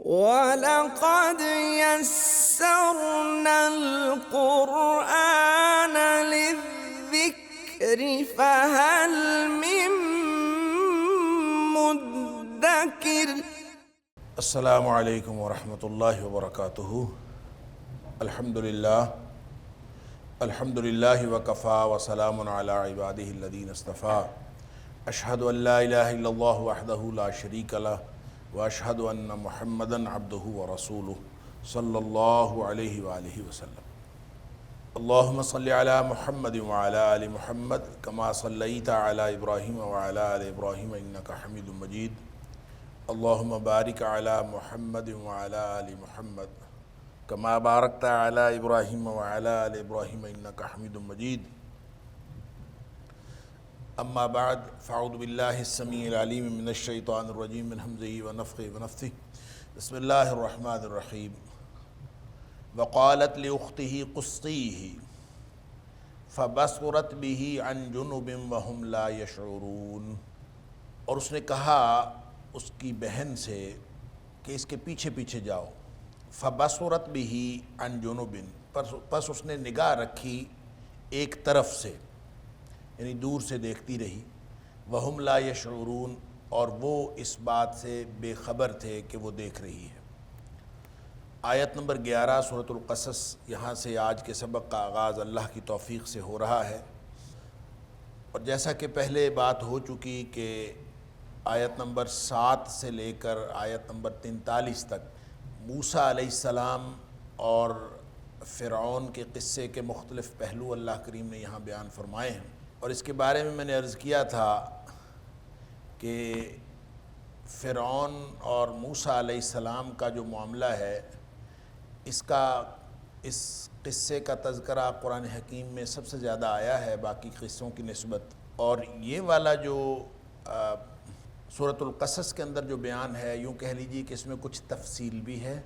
وَلَقَدْ يَسَّرْنَا الْقُرْآنَ لِلذِّكْرِ فَهَلْ مِن مُّدَّكِرٍ۔ السلام علیکم ورحمۃ اللہ وبرکاتہ۔ الحمدللہ وکفیٰ وسلام علی عبادہ الذین اصطفیٰ۔ اشہد ان لا الہ الا اللہ وحدہ لا شریک لہ واشہد ان محمدًا عبدہ ورسولہ صلی اللہ علیہ وآلہ وسلم۔ اللہم صلی علی محمد وعلی آل محمد کما صلیت علی ابراہیم وعلی آل ابراہیم انک حمید مجید۔ اللہم بارک علی محمد وعلی آل محمد کما بارکت علی ابراہیم وعلی آل ابراہیم انک حمید مجید۔ اما بعد فاعوذ باللہ السمیع العلیم من الشیطان الرجیم من ہمزہ ونفخہ ونفثہ۔ بسم اللہ الرحمن الرحیم۔ وقالت لأختہ قصیہ فبصرت بہ عن جنب وہم لا یشعرون۔ اور اس نے کہا اس کی بہن سے کہ اس کے پیچھے پیچھے جاؤ۔ فبصرت بہ عن جنب، پس اس نے نگاہ رکھی ایک طرف سے، یعنی دور سے دیکھتی رہی۔ وہم لا یشعرون، اور وہ اس بات سے بے خبر تھے کہ وہ دیکھ رہی ہے۔ آیت نمبر 11 سورۃ القصص، یہاں سے آج کے سبق کا آغاز اللہ کی توفیق سے ہو رہا ہے۔ اور جیسا کہ پہلے بات ہو چکی کہ آیت نمبر 7 سے لے کر آیت نمبر 43 تک موسیٰ علیہ السلام اور فرعون کے قصے کے مختلف پہلو اللہ کریم نے یہاں بیان فرمائے ہیں۔ اور اس کے بارے میں نے عرض کیا تھا کہ فرعون اور موسیٰ علیہ السلام کا جو معاملہ ہے، اس قصے کا تذکرہ قرآن حکیم میں سب سے زیادہ آیا ہے باقی قصوں کی نسبت۔ اور یہ والا جو سورۃ القصص کے اندر جو بیان ہے، یوں کہہ لیجیے کہ اس میں کچھ تفصیل بھی ہے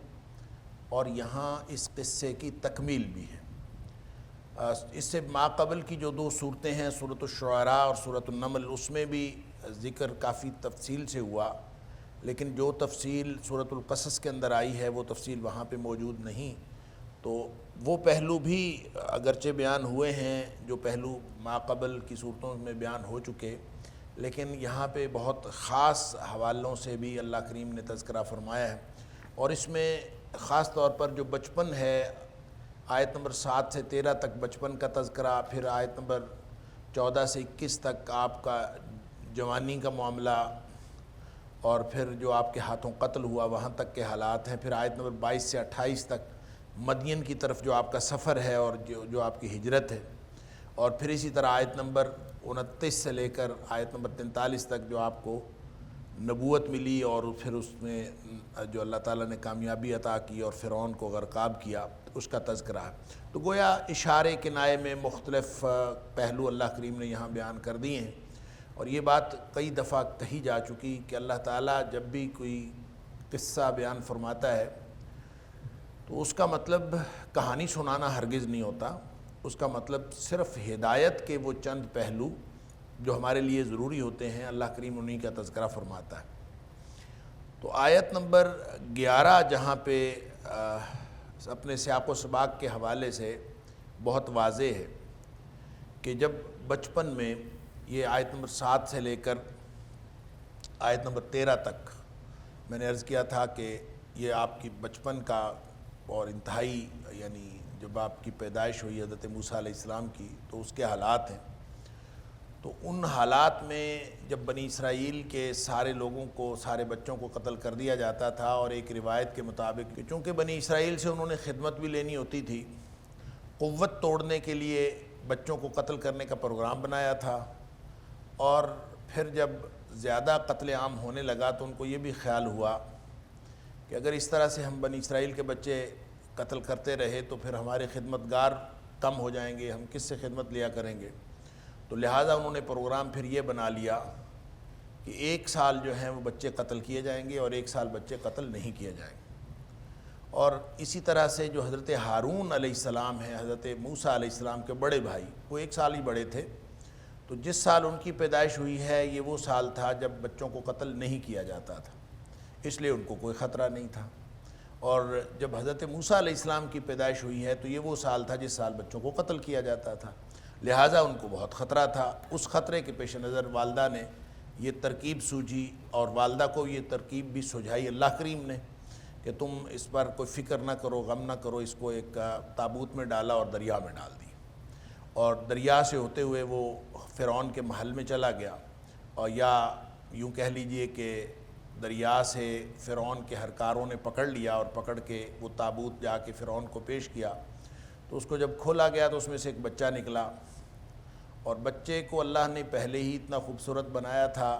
اور یہاں اس قصے کی تکمیل بھی ہے۔ اس سے ماقبل کی جو دو صورتیں ہیں، سورۃ الشعراء اور سورۃ النمل، اس میں بھی ذکر کافی تفصیل سے ہوا، لیکن جو تفصیل سورۃ القصص کے اندر آئی ہے وہ تفصیل وہاں پہ موجود نہیں۔ تو وہ پہلو بھی اگرچہ بیان ہوئے ہیں جو پہلو ماقبل کی صورتوں میں بیان ہو چکے، لیکن یہاں پہ بہت خاص حوالوں سے بھی اللہ کریم نے تذکرہ فرمایا ہے۔ اور اس میں خاص طور پر جو بچپن ہے، آیت نمبر 7 سے 13 تک بچپن کا تذکرہ، پھر آیت نمبر 14 سے 21 تک آپ کا جوانی کا معاملہ، اور پھر جو آپ کے ہاتھوں قتل ہوا وہاں تک کے حالات ہیں، پھر آیت نمبر 22 سے 28 تک مدین کی طرف جو آپ کا سفر ہے اور جو آپ کی ہجرت ہے، اور پھر اسی طرح آیت نمبر 29 سے لے کر آیت نمبر 43 تک جو آپ کو نبوت ملی، اور پھر اس میں جو اللہ تعالیٰ نے کامیابی عطا کی اور فرعون کو غرقاب کیا، اس کا تذکرہ ہے۔ تو گویا اشارے کنائے میں مختلف پہلو اللہ کریم نے یہاں بیان کر دیے ہیں۔ اور یہ بات کئی دفعہ کہی جا چکی کہ اللہ تعالیٰ جب بھی کوئی قصہ بیان فرماتا ہے تو اس کا مطلب کہانی سنانا ہرگز نہیں ہوتا، اس کا مطلب صرف ہدایت کے وہ چند پہلو جو ہمارے لیے ضروری ہوتے ہیں، اللہ کریم انہی کا تذکرہ فرماتا ہے۔ تو آیت نمبر 11 جہاں پہ اپنے سیاق و سباق کے حوالے سے بہت واضح ہے کہ جب بچپن میں، یہ آیت نمبر 7 سے لے کر آیت نمبر 13 تک میں نے عرض کیا تھا کہ یہ آپ کی بچپن کا اور انتہائی، یعنی جب آپ کی پیدائش ہوئی حضرت موسیٰ علیہ السلام کی تو اس کے حالات ہیں۔ تو ان حالات میں جب بنی اسرائیل کے سارے لوگوں کو، سارے بچوں کو قتل کر دیا جاتا تھا، اور ایک روایت کے مطابق کہ چونکہ بنی اسرائیل سے انہوں نے خدمت بھی لینی ہوتی تھی، قوت توڑنے کے لیے بچوں کو قتل کرنے کا پروگرام بنایا تھا، اور پھر جب زیادہ قتل عام ہونے لگا تو ان کو یہ بھی خیال ہوا کہ اگر اس طرح سے ہم بنی اسرائیل کے بچے قتل کرتے رہے تو پھر ہمارے خدمتگار کم ہو جائیں گے، ہم کس سے خدمت لیا کریں گے۔ تو لہٰذا انہوں نے پروگرام پھر یہ بنا لیا کہ 1 سال جو ہیں وہ بچے قتل کیے جائیں گے اور 1 سال بچے قتل نہیں کیے جائیں گے۔ اور اسی طرح سے جو حضرت ہارون علیہ السلام ہیں، حضرت موسیٰ علیہ السلام کے بڑے بھائی، وہ 1 سال ہی بڑے تھے، تو جس سال ان کی پیدائش ہوئی ہے یہ وہ سال تھا جب بچوں کو قتل نہیں کیا جاتا تھا، اس لیے ان کو کوئی خطرہ نہیں تھا۔ اور جب حضرت موسیٰ علیہ السلام کی پیدائش ہوئی ہے تو یہ وہ سال تھا جس سال بچوں کو قتل کیا جاتا تھا، لہٰذا ان کو بہت خطرہ تھا۔ اس خطرے کے پیش نظر والدہ نے یہ ترکیب سوجھی، اور والدہ کو یہ ترکیب بھی سجھائی اللہ کریم نے کہ تم اس پر کوئی فکر نہ کرو، غم نہ کرو، اس کو ایک تابوت میں ڈالا اور دریا میں ڈال دی، اور دریا سے ہوتے ہوئے وہ فرعون کے محل میں چلا گیا، اور یا یوں کہہ لیجئے کہ دریا سے فرعون کے ہرکاروں نے پکڑ لیا، اور پکڑ کے وہ تابوت جا کے فرعون کو پیش کیا، تو اس کو جب کھولا گیا تو اس میں سے ایک بچہ نکلا، اور بچے کو اللہ نے پہلے ہی اتنا خوبصورت بنایا تھا،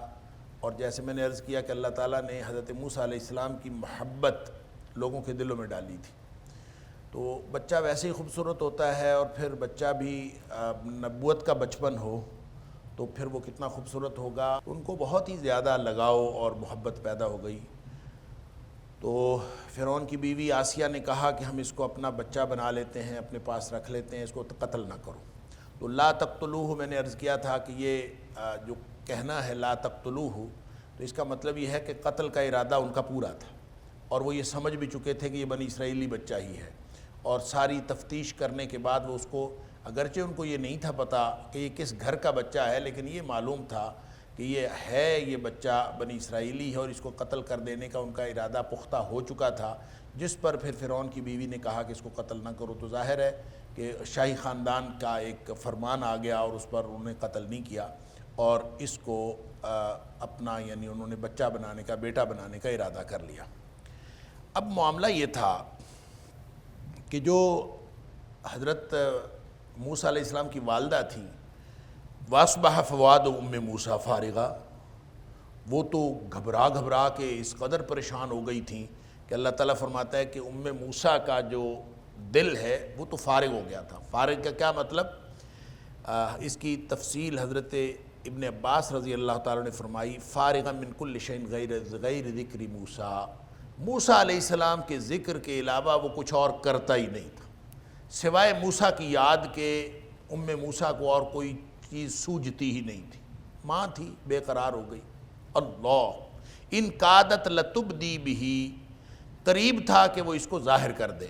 اور جیسے میں نے عرض کیا کہ اللہ تعالیٰ نے حضرت موسیٰ علیہ السلام کی محبت لوگوں کے دلوں میں ڈالی تھی، تو بچہ ویسے ہی خوبصورت ہوتا ہے، اور پھر بچہ بھی نبوت کا بچپن ہو تو پھر وہ کتنا خوبصورت ہوگا۔ ان کو بہت ہی زیادہ لگاؤ اور محبت پیدا ہو گئی، تو فرعون کی بیوی آسیہ نے کہا کہ ہم اس کو اپنا بچہ بنا لیتے ہیں، اپنے پاس رکھ لیتے ہیں، اس کو قتل نہ کرو۔ تو لا تقتلوہ میں نے عرض کیا تھا کہ یہ جو کہنا ہے لا تقتلوہ، تو اس کا مطلب یہ ہے کہ قتل کا ارادہ ان کا پورا تھا، اور وہ یہ سمجھ بھی چکے تھے کہ یہ بنی اسرائیلی بچہ ہی ہے، اور ساری تفتیش کرنے کے بعد وہ اس کو، اگرچہ ان کو یہ نہیں تھا پتہ کہ یہ کس گھر کا بچہ ہے، لیکن یہ معلوم تھا کہ یہ بچہ بنی اسرائیلی ہے، اور اس کو قتل کر دینے کا ان کا ارادہ پختہ ہو چکا تھا، جس پر پھر فرعون کی بیوی نے کہا کہ اس کو قتل نہ کرو، تو ظاہر ہے کہ شاہی خاندان کا ایک فرمان آ گیا، اور اس پر انہوں نے قتل نہیں کیا، اور اس کو اپنا یعنی انہوں نے بچہ بنانے کا، بیٹا بنانے کا ارادہ کر لیا۔ اب معاملہ یہ تھا کہ جو حضرت موسیٰ علیہ السلام کی والدہ تھیں، وَأَصْبَحَ فُؤَادُ أُمِّ مُوسیٰ فارغا، وہ تو گھبرا کے اس قدر پریشان ہو گئی تھیں کہ اللہ تعالیٰ فرماتا ہے کہ موسیٰ کا جو دل ہے وہ تو فارغ ہو گیا تھا۔ فارغ کا کیا مطلب؟ اس کی تفصیل حضرت ابن عباس رضی اللہ تعالیٰ نے فرمائی، فارغا من کل شیء غیر ذکر موسیٰ، موسیٰ علیہ السلام کے ذکر کے علاوہ وہ کچھ اور کرتا ہی نہیں تھا، سوائے موسیٰ کی یاد کے موسیٰ کو اور کوئی چیز سوجتی ہی نہیں تھی۔ ماں تھی، بے قرار ہو گئی۔ اللہ ان کادت لتبدی بہی، قریب تھا کہ وہ اس کو ظاہر کر دے،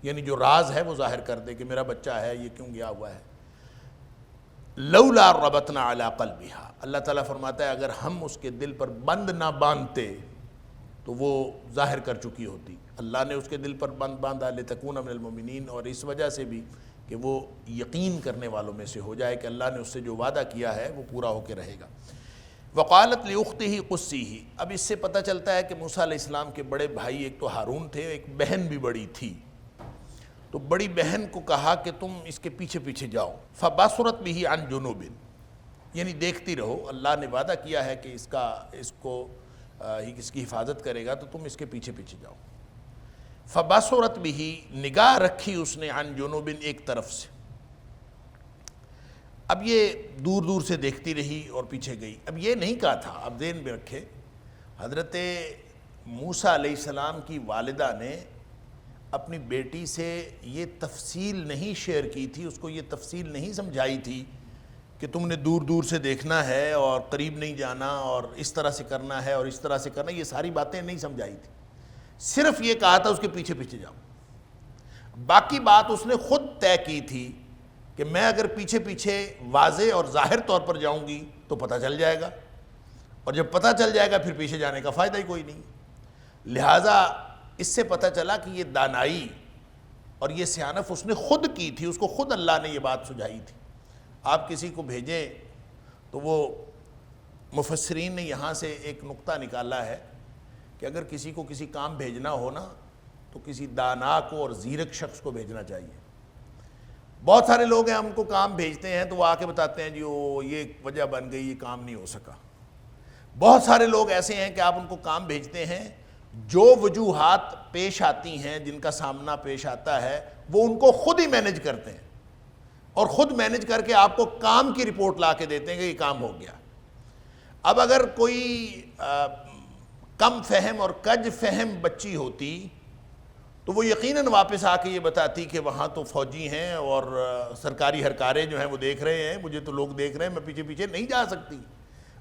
یعنی جو راز ہے وہ ظاہر کر دے کہ میرا بچہ ہے، یہ کیوں گیا ہوا ہے۔ لولا ربطنا علی قلبہا، اللہ تعالیٰ فرماتا ہے اگر ہم اس کے دل پر بند نہ باندھتے تو وہ ظاہر کر چکی ہوتی۔ اللہ نے اس کے دل پر بند باندھا لتکون من المؤمنین، اور اس وجہ سے بھی کہ وہ یقین کرنے والوں میں سے ہو جائے کہ اللہ نے اس سے جو وعدہ کیا ہے وہ پورا ہو کے رہے گا۔ وقالت لأختہ قصیہ، اب اس سے پتہ چلتا ہے کہ موسیٰ علیہ السلام کے بڑے بھائی ایک تو ہارون تھے، ایک بہن بھی بڑی تھی، تو بڑی بہن کو کہا کہ تم اس کے پیچھے پیچھے جاؤ، فبصرت بہ عن جنوب، یعنی دیکھتی رہو، اللہ نے وعدہ کیا ہے کہ اس کی حفاظت کرے گا، تو تم اس کے پیچھے پیچھے جاؤ۔ فبصرت بہ، نگاہ رکھی اس نے، عن جنوب، ایک طرف سے۔ اب یہ دور دور سے دیکھتی رہی اور پیچھے گئی۔ اب یہ نہیں کہا تھا، اب ذہن میں رکھے، حضرت موسیٰ علیہ السلام کی والدہ نے اپنی بیٹی سے یہ تفصیل نہیں شیئر کی تھی، اس کو یہ تفصیل نہیں سمجھائی تھی کہ تم نے دور دور سے دیکھنا ہے اور قریب نہیں جانا اور اس طرح سے کرنا ہے اور اس طرح سے کرنا، یہ ساری باتیں نہیں سمجھائی تھی، صرف یہ کہا تھا اس کے پیچھے پیچھے جاؤ۔ باقی بات اس نے خود طے کی تھی کہ میں اگر پیچھے پیچھے واضح اور ظاہر طور پر جاؤں گی تو پتہ چل جائے گا، اور جب پتہ چل جائے گا پھر پیچھے جانے کا فائدہ ہی کوئی نہیں۔ لہٰذا اس سے پتہ چلا کہ یہ دانائی اور یہ سیانت اس نے خود کی تھی، اس کو خود اللہ نے یہ بات سجھائی تھی۔ آپ کسی کو بھیجیں تو وہ مفسرین نے یہاں سے ایک نقطہ نکالا ہے کہ اگر کسی کو کسی کام بھیجنا ہو نا تو کسی دانا کو اور زیرک شخص کو بھیجنا چاہیے۔ بہت سارے لوگ ہیں ہم کو کام بھیجتے ہیں تو وہ آ کے بتاتے ہیں جی یہ وجہ بن گئی، یہ کام نہیں ہو سکا۔ بہت سارے لوگ ایسے ہیں کہ آپ ان کو کام بھیجتے ہیں، جو وجوہات پیش آتی ہیں، جن کا سامنا پیش آتا ہے، وہ ان کو خود ہی مینج کرتے ہیں اور خود مینج کر کے آپ کو کام کی رپورٹ لا کے دیتے ہیں کہ یہ کام ہو گیا۔ اب اگر کوئی کم فہم اور کج فہم بچی ہوتی تو وہ یقیناً واپس آ کے یہ بتاتی کہ وہاں تو فوجی ہیں اور سرکاری ہرکارے جو ہیں وہ دیکھ رہے ہیں، مجھے تو لوگ دیکھ رہے ہیں، میں پیچھے پیچھے نہیں جا سکتی۔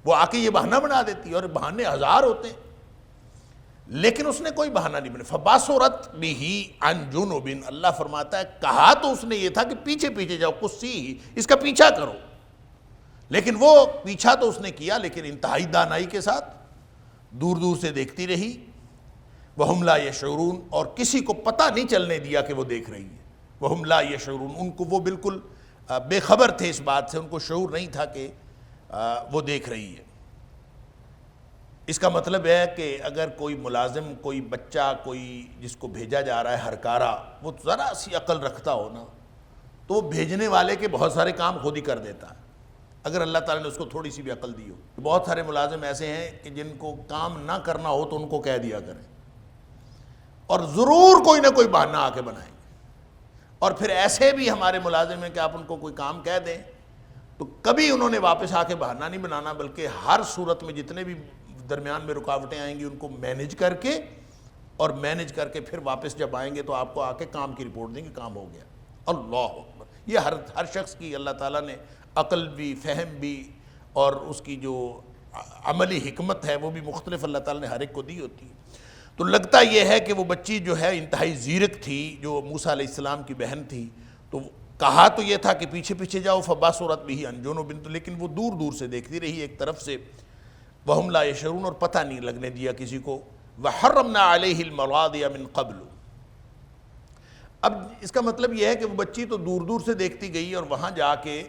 وہ آ کے یہ بہانہ بنا دیتی، اور بہانے ہزار ہوتے ہیں۔ لیکن اس نے کوئی بہانہ نہیں بنا. فبصرت بہ عن جنب, اللہ فرماتا ہے کہا تو اس نے یہ تھا کہ پیچھے پیچھے جاؤ, قصی, اس کا پیچھا کرو, لیکن وہ پیچھا تو اس نے کیا لیکن انتہائی دانائی کے ساتھ, دور دور سے دیکھتی رہی. وہم لا یشعرون, اور کسی کو پتہ نہیں چلنے دیا کہ وہ دیکھ رہی ہے. وہم لا یشعرون, ان کو وہ بالکل بے خبر تھے اس بات سے, ان کو شعور نہیں تھا کہ وہ دیکھ رہی ہے. اس کا مطلب ہے کہ اگر کوئی ملازم, کوئی بچہ, کوئی جس کو بھیجا جا رہا ہے ہرکارہ, وہ ذرا سی عقل رکھتا ہو نا, تو وہ بھیجنے والے کے بہت سارے کام خود ہی کر دیتا ہے, اگر اللہ تعالیٰ نے اس کو تھوڑی سی بھی عقل دی ہو. بہت سارے ملازم ایسے ہیں کہ جن کو کام نہ کرنا ہو تو ان کو کہہ دیا کریں, اور ضرور کوئی نہ کوئی بہانہ آ کے بنائیں. اور پھر ایسے بھی ہمارے ملازم ہیں کہ آپ ان کو کوئی کام کہہ دیں تو کبھی انہوں نے واپس آ کے بہانہ نہیں بنانا, بلکہ ہر صورت میں جتنے بھی درمیان میں رکاوٹیں آئیں گی ان کو مینج کر کے, اور مینج کر کے پھر واپس جب آئیں گے تو آپ کو آ کے کام کی رپورٹ دیں گے, کام ہو گیا. اللہ اکبر. یہ ہر شخص کی اللہ تعالیٰ نے عقل بھی, فہم بھی, اور اس کی جو عملی حکمت ہے وہ بھی مختلف اللہ تعالیٰ نے ہر ایک کو دی ہوتی ہے. تو لگتا یہ ہے کہ وہ بچی جو ہے انتہائی زیرک تھی, جو موسیٰ علیہ السلام کی بہن تھی. تو کہا تو یہ تھا کہ پیچھے پیچھے جاؤ, فبصرت بہ عن جنب, لیکن وہ دور دور سے دیکھتی رہی ایک طرف سے. وہم لا یشعرون, اور پتہ نہیں لگنے دیا کسی کو. وحرمنا علیہ المراضع من قبل. اب اس کا مطلب یہ ہے کہ وہ بچی تو دور دور سے دیکھتی گئی, اور وہاں جا کے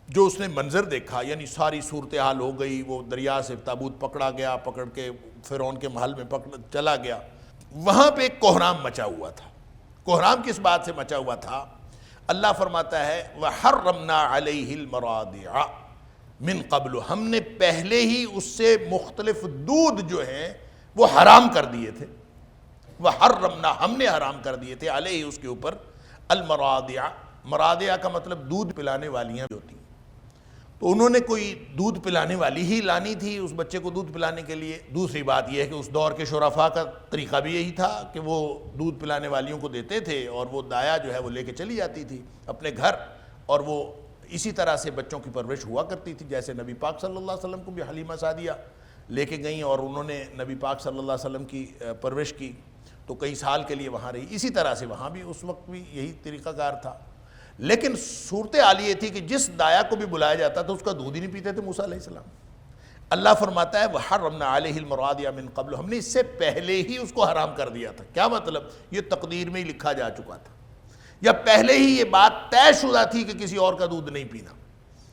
جو اس نے منظر دیکھا, یعنی ساری صورتحال ہو گئی, وہ دریا سے تابوت پکڑا گیا, پکڑ کے فرعون کے محل میں چلا گیا, وہاں پہ ایک کوہرام مچا ہوا تھا. کوہرام کس بات سے مچا ہوا تھا؟ اللہ فرماتا ہے وحرمنا علیہ المراضع من قبل, ہم نے پہلے ہی اس سے مختلف دودھ جو ہیں وہ حرام کر دیے تھے. وحرمنا, ہم نے حرام کر دیے تھے, علیہ, اس کے اوپر, المراضع, مراضع کا مطلب دودھ پلانے والیاں ہوتی ہیں. تو انہوں نے کوئی دودھ پلانے والی ہی لانی تھی اس بچے کو دودھ پلانے کے لیے. دوسری بات یہ ہے کہ اس دور کے شرفاء کا طریقہ بھی یہی تھا کہ وہ دودھ پلانے والیوں کو دیتے تھے, اور وہ دایا جو ہے وہ لے کے چلی جاتی تھی اپنے گھر, اور وہ اسی طرح سے بچوں کی پرورش ہوا کرتی تھی. جیسے نبی پاک صلی اللہ علیہ وسلم کو بھی حلیمہ سعدیہ لے کے گئیں, اور انہوں نے نبی پاک صلی اللہ علیہ وسلم کی پرورش کی, تو کئی سال کے لیے وہاں رہی. اسی طرح سے وہاں بھی اس وقت بھی یہی طریقہ کار تھا. لیکن صورتحال یہ تھی کہ جس دایا کو بھی بلایا جاتا تھا اس کا دودھ ہی نہیں پیتے تھے موسیٰ علیہ السلام. اللہ فرماتا ہے وحرمنا علیہ المراضع من قبل, ہم نے اس سے پہلے ہی اس کو حرام کر دیا تھا. کیا مطلب؟ یہ تقدیر میں ہی لکھا جا چکا تھا, یا پہلے ہی یہ بات طے شدہ تھی کہ کسی اور کا دودھ نہیں پینا.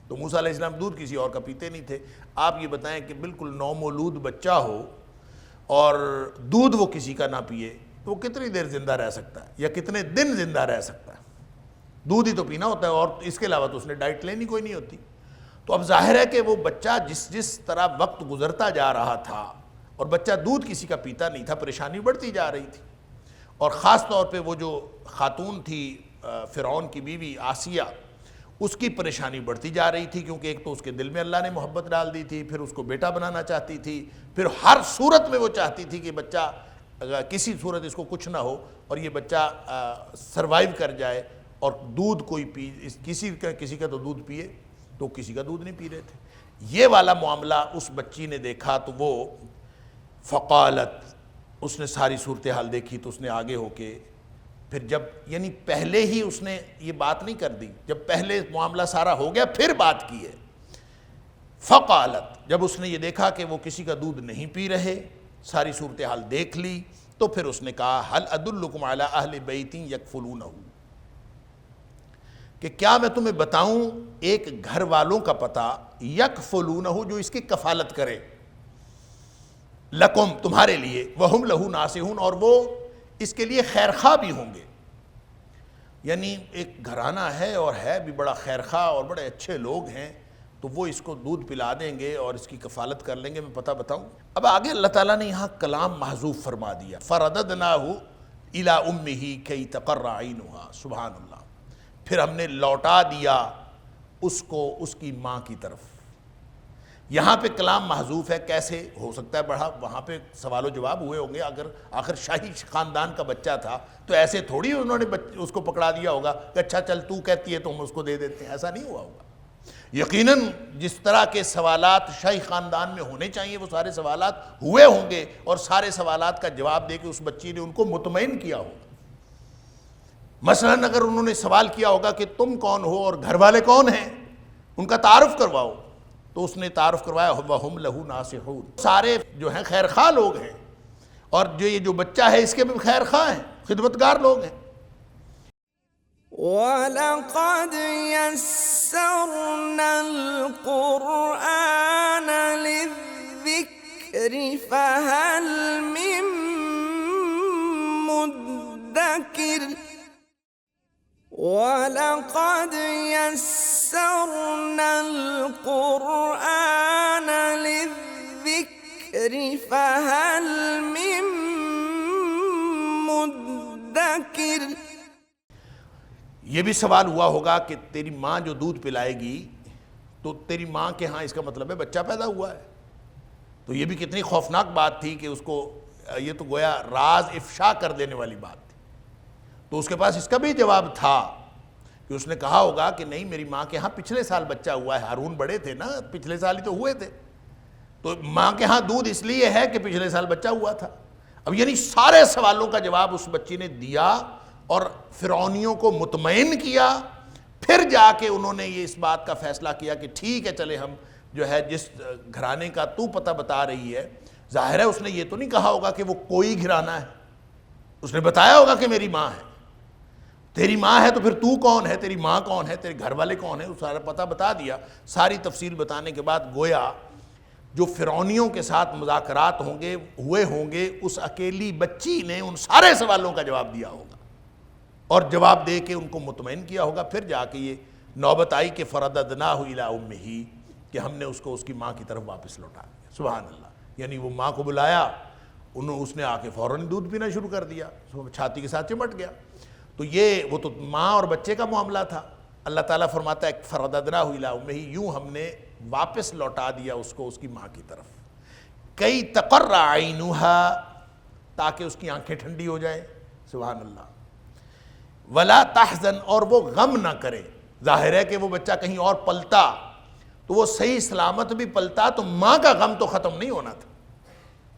تو موسیٰ علیہ السلام دودھ کسی اور کا پیتے نہیں تھے. آپ یہ بتائیں کہ بالکل نومولود بچہ ہو اور دودھ وہ کسی کا نہ پیے تو وہ کتنی دیر زندہ رہ سکتا ہے, یا کتنے دن زندہ رہ سکتا ہے؟ دودھ ہی تو پینا ہوتا ہے, اور اس کے علاوہ تو اس نے ڈائٹ لینی کوئی نہیں ہوتی. تو اب ظاہر ہے کہ وہ بچہ جس طرح وقت گزرتا جا رہا تھا, اور بچہ دودھ کسی کا پیتا نہیں تھا, پریشانی بڑھتی جا رہی تھی. اور خاص طور پہ وہ جو خاتون تھی فرعون کی بیوی آسیہ, اس کی پریشانی بڑھتی جا رہی تھی, کیونکہ ایک تو اس کے دل میں اللہ نے محبت ڈال دی تھی, پھر اس کو بیٹا بنانا چاہتی تھی, پھر ہر صورت میں وہ چاہتی تھی کہ بچہ کسی صورت اس کو کچھ نہ ہو اور یہ بچہ سروائیو کر جائے. اور دودھ کوئی کسی کا تو دودھ پیے, تو کسی کا دودھ نہیں پی رہے تھے. یہ والا معاملہ اس بچی نے دیکھا تو وہ فقالت, اس نے ساری صورتحال دیکھی تو اس نے آگے ہو کے پھر جب, یعنی پہلے ہی اس نے یہ بات نہیں کر دی, جب پہلے معاملہ سارا ہو گیا پھر بات کی ہے. فقالت, جب اس نے یہ دیکھا کہ وہ کسی کا دودھ نہیں پی رہے, ساری صورتحال دیکھ لی, تو پھر اس نے کہا هل ادلکم علی اہل بیت یکفلونہ, کہ کیا میں تمہیں بتاؤں ایک گھر والوں کا پتہ, یکفلونہ, جو اس کی کفالت کرے, لکم, تمہارے لیے, وہم لہو ناصحون, اور وہ اس کے لیے خیرخواہ بھی ہوں گے. یعنی ایک گھرانہ ہے اور ہے بھی بڑا خیرخواہ اور بڑے اچھے لوگ ہیں, تو وہ اس کو دودھ پلا دیں گے اور اس کی کفالت کر لیں گے. میں پتہ بتاؤں. اب آگے اللہ تعالیٰ نے یہاں کلام محذوف فرما دیا, فرددناہ الی امہ کی تقر عینہا, سبحان اللہ, پھر ہم نے لوٹا دیا اس کو اس کی ماں کی طرف. یہاں پہ کلام محذوف ہے, کیسے ہو سکتا ہے بڑھا؟ وہاں پہ سوال و جواب ہوئے ہوں گے. اگر آخر شاہی خاندان کا بچہ تھا تو ایسے تھوڑی انہوں نے اس کو پکڑا دیا ہوگا کہ اچھا چل تو کہتی ہے تو ہم اس کو دے دیتے ہیں, ایسا نہیں ہوا ہوگا. یقیناً جس طرح کے سوالات شاہی خاندان میں ہونے چاہیے وہ سارے سوالات ہوئے ہوں گے، اور سارے سوالات کا جواب دے کے اس بچی نے ان کو مطمئن کیا ہوگا۔ مثلاً اگر انہوں نے سوال کیا ہوگا کہ تم کون ہو اور گھر والے کون ہیں، ان کا تعارف کرواؤ، تو اس نے تعارف کروایا وَهُمْ لَهُ نَاصِحُونَ، سارے جو ہیں خیر خواہ لوگ ہیں، اور جو بچہ ہے اس کے بھی خیر خواہ ہیں، خدمتگار لوگ ہیں۔ وَلَقَدْ يَسَّرْنَا الْقُرْآنَ لِلذِّكْرِ فَهَلْ مِن مُّدَّكِرٍ وَلَقَدْ يَسَّرْنَا الْقُرْآنَ لِلذِّكْرِ فَهَلْ مِن مُّدَّكِرٍ۔ یہ بھی سوال ہوا ہوگا کہ تیری ماں جو دودھ پلائے گی تو تیری ماں کے ہاں اس کا مطلب ہے بچہ پیدا ہوا ہے، تو یہ بھی کتنی خوفناک بات تھی کہ اس کو یہ تو گویا راز افشا کر دینے والی بات تھی۔ تو اس کے پاس اس کا بھی جواب تھا کہ اس نے کہا ہوگا کہ نہیں، میری ماں کے ہاں پچھلے سال بچہ ہوا ہے، ہارون بڑے تھے نا، پچھلے سال ہی تو ہوئے تھے، تو ماں کے ہاں دودھ اس لیے ہے کہ پچھلے سال بچہ ہوا تھا۔ اب یعنی سارے سوالوں کا جواب اس بچی نے دیا اور فرعونیوں کو مطمئن کیا، پھر جا کے انہوں نے یہ اس بات کا فیصلہ کیا کہ ٹھیک ہے چلے ہم جو ہے جس گھرانے کا تو پتہ بتا رہی ہے، ظاہر ہے اس نے یہ تو نہیں کہا ہوگا کہ وہ کوئی گھرانہ ہے، اس نے بتایا ہوگا کہ میری ماں ہے، تیری ماں ہے تو پھر تو کون ہے، تیری ماں کون ہے، تیرے گھر والے کون ہیں، اس سارا پتہ بتا دیا۔ ساری تفصیل بتانے کے بعد گویا جو فرعونیوں کے ساتھ مذاکرات ہوئے ہوں گے اس اکیلی بچی نے ان سارے سوالوں کا جواب دیا ہوگا اور جواب دے کے ان کو مطمئن کیا ہوگا۔ پھر جا کے یہ نوبت آئی کہ فَرَدَدْنَاهُ إِلَىٰ أُمِّهِ، کہ ہم نے اس کو اس کی ماں کی طرف واپس لوٹا دیا۔ سبحان اللہ، یعنی وہ ماں کو بلایا، اس نے آ کے فوراً دودھ پینا شروع کر دیا، چھاتی کے ساتھ چمٹ گیا۔ تو یہ وہ تو ماں اور بچے کا معاملہ تھا۔ اللہ تعالیٰ فرماتا ہے فَرَدَدْنَاهُ إِلَىٰ أُمِّهِ، یوں ہم نے واپس لوٹا دیا اس کو اس کی ماں کی طرف، کئی تقر عینها، تاکہ اس کی آنکھیں ٹھنڈی ہو جائیں۔ سبحان اللہ۔ ولا تحزن، اور وہ غم نہ کرے۔ ظاہر ہے کہ وہ بچہ کہیں اور پلتا تو وہ صحیح سلامت بھی پلتا تو ماں کا غم تو ختم نہیں ہونا تھا،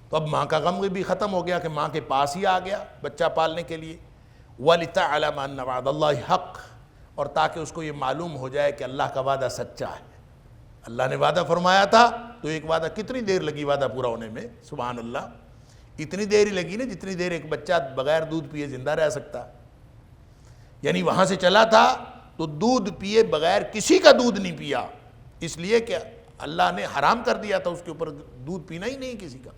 تو اب ماں کا غم بھی ختم ہو گیا کہ ماں کے پاس ہی آ گیا بچہ پالنے کے لیے۔ وَلِتَعْلَمَ أَنَّ وَعْدَ اللَّهِ حَقٌّ، اور تاکہ اس کو یہ معلوم ہو جائے کہ اللہ کا وعدہ سچا ہے۔ اللہ نے وعدہ فرمایا تھا تو ایک وعدہ کتنی دیر لگی وعدہ پورا ہونے میں؟ سبحان اللہ، اتنی دیر ہی لگی نا جتنی دیر ایک بچہ بغیر دودھ پیے زندہ رہ سکتا، یعنی وہاں سے چلا تھا تو دودھ پیے بغیر کسی کا دودھ نہیں پیا، اس لیے کہ اللہ نے حرام کر دیا تھا اس کے اوپر دودھ پینا ہی نہیں کسی کا،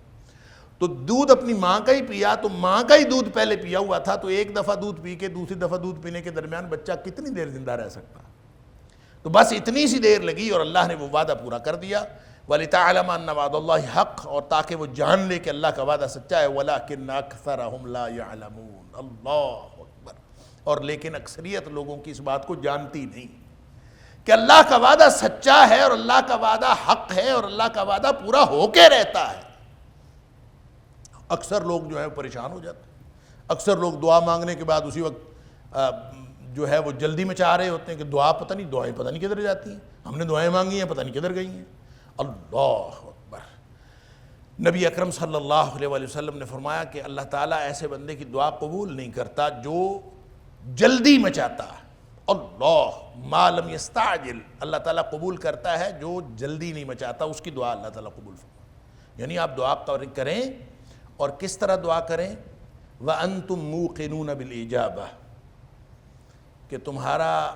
تو دودھ اپنی ماں کا ہی پیا، تو ماں کا ہی دودھ پہلے پیا ہوا تھا، تو ایک دفعہ دودھ پی کے دوسری دفعہ دودھ پینے کے درمیان بچہ کتنی دیر زندہ رہ سکتا؟ تو بس اتنی سی دیر لگی اور اللہ نے وہ وعدہ پورا کر دیا۔ وَلِتَعْلَمَ أَنَّ وَعْدَ اللَّهِ حَقٌّ، اور تاکہ وہ جان لے کہ اللہ کا وعدہ سچا ہے۔ وَلَٰكِنَّ أَكْثَرَهُمْ لَا يَعْلَمُونَ، اللہ اکبر، اور لیکن اکثریت لوگوں کی اس بات کو جانتی نہیں کہ اللہ کا وعدہ سچا ہے اور اللہ کا وعدہ حق ہے اور اللہ کا وعدہ پورا ہو کے رہتا ہے۔ اکثر لوگ جو ہے پریشان ہو جاتے ہیں، اکثر لوگ دعا مانگنے کے بعد اسی وقت جو ہے وہ جلدی میں چاہ رہے ہوتے ہیں کہ دعائیں پتہ نہیں کدھر جاتی ہیں، ہم نے دعائیں مانگی ہیں پتہ نہیں کدھر گئی ہیں۔ اللہ اکبر۔ نبی اکرم صلی اللہ علیہ وآلہ وسلم نے فرمایا کہ اللہ تعالیٰ ایسے بندے کی دعا قبول نہیں کرتا جو جلدی مچاتا ہے۔ اللہ ما لم یستعجل، اللہ تعالیٰ قبول کرتا ہے جو جلدی نہیں مچاتا، اس کی دعا اللہ تعالیٰ قبول فرماتا۔ یعنی آپ دعا کریں اور کس طرح دعا کریں؟ وَأَنْتُمْ مُوقِنُونَ بِالْإِجَابَةِ، کہ تمہارا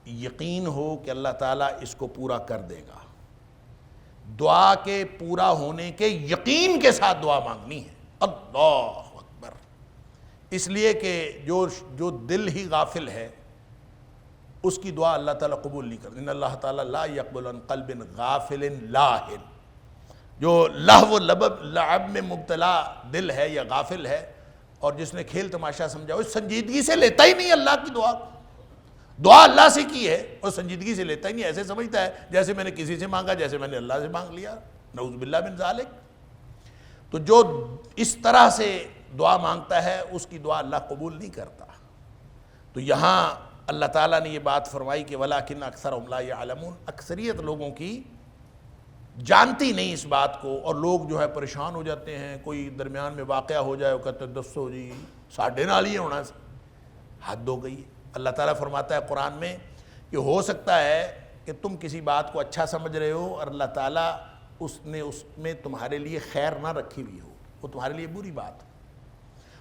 یقین ہو کہ اللہ تعالیٰ اس کو پورا کر دے گا۔ دعا کے پورا ہونے کے یقین کے ساتھ دعا مانگنی ہے۔ اللہ اکبر۔ اس لیے کہ جو دل ہی غافل ہے اس کی دعا اللہ تعالیٰ قبول نہیں کرتا۔ ان اللہ تعالیٰ لا يقبل عن قلب غافل لاہن، جو لہو و لعب میں مبتلا دل ہے یا غافل ہے اور جس نے کھیل تماشا سمجھا، اس سنجیدگی سے لیتا ہی نہیں اللہ کی دعا۔ دعا اللہ سے کی ہے اور سنجیدگی سے لیتا ہی نہیں، ایسے سمجھتا ہے جیسے میں نے کسی سے مانگا، جیسے میں نے اللہ سے مانگ لیا، نعوذ باللہ من ذالک۔ تو جو اس طرح سے دعا مانگتا ہے اس کی دعا اللہ قبول نہیں کرتا۔ تو یہاں اللہ تعالیٰ نے یہ بات فرمائی کہ وَلَٰكِنَّ أَكْثَرَهُمْ لَا يَعْلَمُونَ، اکثریت لوگوں کی جانتی نہیں اس بات کو، اور لوگ جو ہے پریشان ہو جاتے ہیں، کوئی درمیان میں واقعہ ہو جائے وہ کہتے ہیں دسو جی ساڑھے نال ہی ہونا سے، حد ہو گئی ہے۔ اللہ تعالیٰ فرماتا ہے قرآن میں کہ ہو سکتا ہے کہ تم کسی بات کو اچھا سمجھ رہے ہو اور اللہ تعالیٰ اس نے اس میں تمہارے لیے خیر نہ رکھی ہوئی ہو، وہ تمہارے لیے بری بات ہو،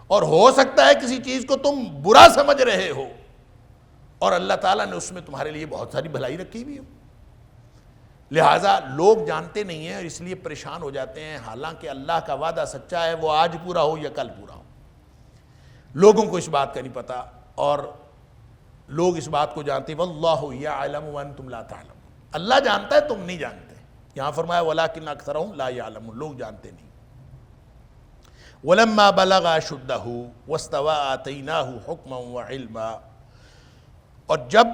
اور ہو سکتا ہے کسی چیز کو تم برا سمجھ رہے ہو اور اللہ تعالیٰ نے اس میں تمہارے لیے بہت ساری بھلائی رکھی ہوئی ہو۔ لہٰذا لوگ جانتے نہیں ہیں اور اس لیے پریشان ہو جاتے ہیں، حالانکہ اللہ کا وعدہ سچا ہے، وہ آج پورا ہو یا کل پورا ہو۔ لوگوں کو اس بات کا نہیں پتہ، اور لوگ اس بات کو جانتے ہیں واللہ یعلم وانتم لا تعلمون، اللہ جانتا ہے تم نہیں جانتے۔ یہاں فرمایا ولکن اکثرهم لا یعلمون، لوگ جانتے نہیں۔ ولما بلغ اشدہ واستوى آتیناہ حکما وعلما، اور جب